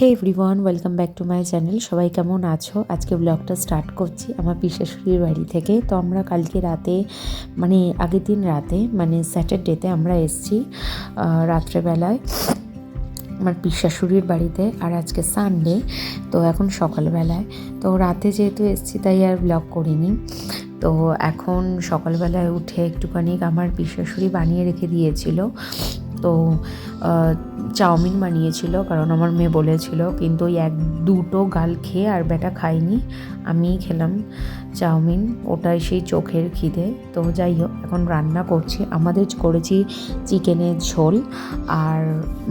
Hey everyone, welcome back to my channel. সবাই কেমন আছো? আজকে ব্লগটা স্টার্ট করছি আমার পিসেশ্বরীর বাড়ি থেকে। তো আমরা কালকে রাতে আগের দিন রাতে স্যাটারডেতে আমরা এসেছি রাত্রেবেলায় আমার পিসেশ্বরীর বাড়িতে। আর আজকে সানডে, তো এখন সকালবেলায়। তো রাতে যেহেতু এসেছি তাই আর ব্লগ করিনি। তো এখন সকালবেলায় উঠে একটুখানি আমার পিসেশ্বরী বানিয়ে রেখে দিয়েছিল। তো চাউমিন বানিয়েছিল, কারণ আমার মেয়ে বলেছিল, কিন্তু ওই এক দুটো গাল খেয়ে আর বেটা খাইনি, আমিই খেলাম চাউমিন। ওটাই সেই চোখের খিদে। তো যাই হোক, এখন রান্না করছি। আমাদের করেছি চিকেনের ঝোল, আর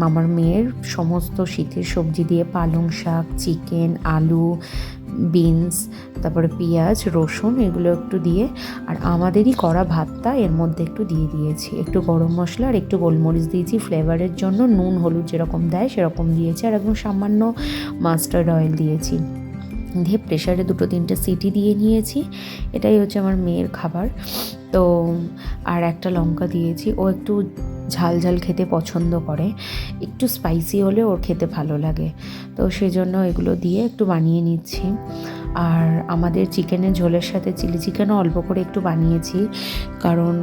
আমার মেয়ের সমস্ত শীতের সবজি দিয়ে পালং শাক, চিকেন, আলু, বিনস, তারপরে পেঁয়াজ, রসুন এগুলো একটু দিয়ে, আর আমাদেরই করা ভাতটা এর মধ্যে একটু দিয়ে দিয়েছি। একটু গরম মশলা আর একটু গোলমরিচ দিয়েছি ফ্লেভারের জন্য, নুন হলুদ যেরকম দেয় সেরকম দিয়েছি, আর একদম সামান্য মাস্টার্ড অয়েল দিয়েছি। দিয়ে প্রেশারে 2-3টে সিটি দিয়ে নিয়েছি। এটাই হচ্ছে আমার মেয়ের খাবার। তো আর একটা লঙ্কা দিয়েছি, ও একটু ঝাল ঝাল খেতে পছন্দ করে, একটু স্পাইসি হলে ওর খেতে ভালো লাগে। তো সেজন্য এগুলো দিয়ে একটু বানিয়ে নিচ্ছি। আর আমাদের চিকেনের ঝোলের সাথে চিলি চিকেনও অল্প করে একটু বানিয়েছি, কারণ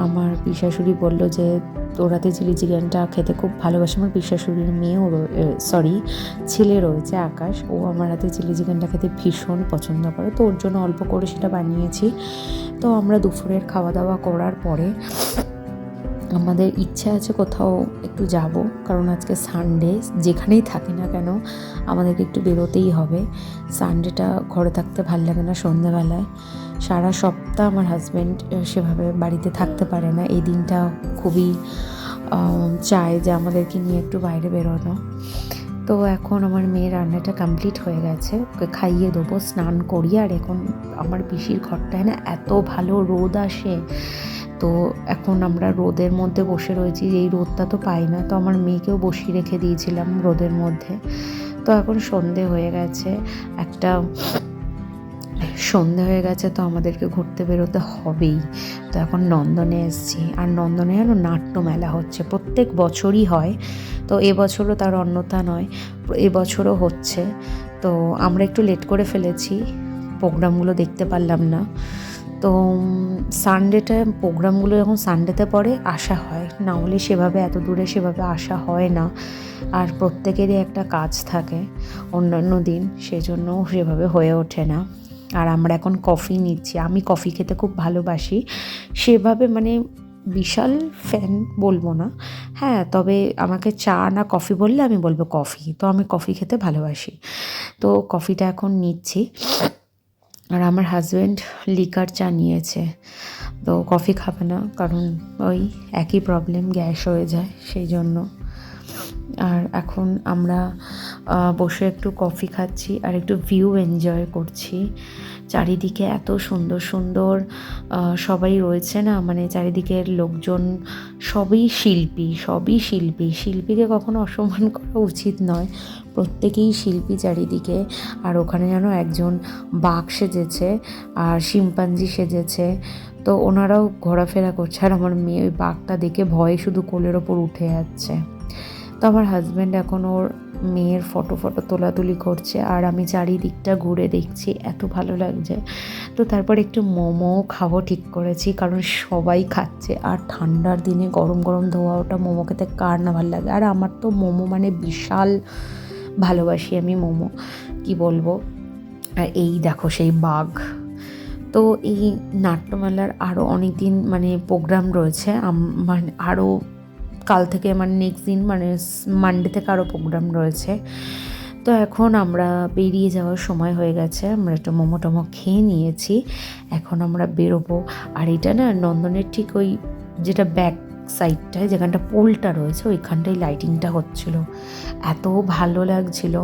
আমার পিসেশ্বরী বলল যে ওরাতে চিলি চিকেনটা খেতে খুব ভালোবাসে। আমার পিসেশ্বরীর মেয়েও ছেলে রয়েছে আকাশ, ও আমার হাতে চিলি চিকেনটা খেতে ভীষণ পছন্দ করে, তো ওর জন্য অল্প করে সেটা বানিয়েছি। তো আমরা দুপুরের খাওয়া দাওয়া করার পরে আমাদের ইচ্ছা আছে কোথাও একটু যাব, কারণ আজকে সানডে, যেখানেই থাকি না কেন আমাদেরকে একটু বেরোতেই হবে। সানডেটা ঘরে থাকতে ভাল লাগে না সন্ধ্যেবেলায়। সারা সপ্তাহ আমার হাজব্যান্ড সেভাবে বাড়িতে থাকতে পারে না, এই দিনটা খুবই চায় যে আমাদেরকে নিয়ে একটু বাইরে বেরোনো। তো এখন আমার মেয়ের রান্নাটা কমপ্লিট হয়ে গেছে, ওকে খাইয়ে দেবো, স্নান করিয়ে। আর এখন আমার পিসির ঘরটায় না এত ভালো রোদ আসে, তো এখন আমরা রোদের মধ্যে বসে রয়েছি। এই রোদটা তো পাই না, তো আমার মেয়েকেও বসিয়ে রেখে দিয়েছিলাম রোদের মধ্যে। তো এখন সন্ধে হয়ে গেছে, তো আমাদেরকে ঘুরতে বেরোতে হবেই। তো এখন নন্দনে এসেছি, আর নন্দনে যেন নাট্য মেলা হচ্ছে, প্রত্যেক বছরই হয়। তো এবছরও তার অন্যথা নয়, এবছরও হচ্ছে। তো আমরা একটু লেট করে ফেলেছি, প্রোগ্রামগুলো দেখতে পারলাম না। তো সানডেটা প্রোগ্রামগুলো যখন সানডেতে পড়ে আসা হয়, না হলে সেভাবে এত দূরে সেভাবে আসা হয় না। আর প্রত্যেকেরই একটা কাজ থাকে অন্যান্য দিন, সেজন্য সেভাবে হয়ে ওঠে না। আর আমরা এখন কফি নিচ্ছি। আমি কফি খেতে খুব ভালোবাসি, সেভাবে বিশাল ফ্যান বলবো না, হ্যাঁ, তবে আমাকে চা না কফি বললে আমি বলবো কফি। তো আমি কফি খেতে ভালোবাসি, তো কফিটা এখন নিচ্ছি। আর আমার হাজব্যান্ড লিকার চা নিয়েছে, তো কফি খাবে না, কারণ ওই একই প্রবলেম, গ্যাস হয়ে যায়, সেই জন্য। আর এখন আমরা বসে একটু কফি খাচ্ছি আর একটু ভিউ এনজয় করছি। চারিদিকে এত সুন্দর সুন্দর সবাই রয়েছে না, চারিদিকের লোকজন সবই শিল্পীকে কখনো অসম্মান করা উচিত নয়, প্রত্যেকেই শিল্পী চারিদিকে। আর ওখানে যেন একজন বাঘ সেজেছে আর শিম্পাঞ্জি সেজেছে, তো ওনারাও ঘোরাফেরা করছে। আর আমার মেয়ে ওই বাঘটা দেখে ভয়ে শুধু কোলের ওপর উঠে যাচ্ছে। তো আমার হাজব্যান্ড এখন ওর মেয়ের ফটো তোলাতুলি করছে, আর আমি চারিদিকটা ঘুরে দেখছি, এত ভালো লাগছে। তো তারপর একটু মোমো খাবো ঠিক করেছি, কারণ সবাই খাচ্ছে, আর ঠান্ডার দিনে গরম গরম ধোয়া ওটা মোমো খেতে কার না ভালো লাগে। আর আমার তো মোমো বিশাল ভালোবাসি আমি মোমো, কি বলবো। আর এই দেখো সেই বাঘ। তো এই নাট্যমেলার আরও অনেক দিন প্রোগ্রাম রয়েছে, আরও কাল থেকে নেক্সট দিন মানডে থেকে আরও প্রোগ্রাম রয়েছে। তো এখন আমরা বেরিয়ে যাওয়ার সময় হয়ে গেছে, আমরা একটু মোমো টোমো খেয়ে নিয়েছি, এখন আমরা বেরোবো। আর এটা না নন্দনের ঠিক ওই যেটা ব্যাক সাইডটায় যেখানটা পোলটা রয়েছে ওইখানটায় লাইটিংটা হচ্ছিল, এত ভালো লাগছিল।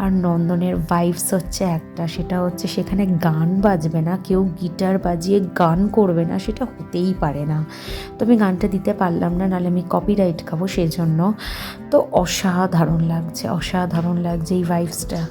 আর নন্দনের ভাইবস হচ্ছে একটা, সেটা হচ্ছে সেখানে গান বাজবে না, কেউ গিটার বাজিয়ে গান করবে না, সেটা হতেই পারে না। তো আমি গানটা দিতে পারলাম না, নাহলে আমি কপিরাইট খাবো, সেজন্য। তো অসাধারণ লাগছে এই ভাইবসটা।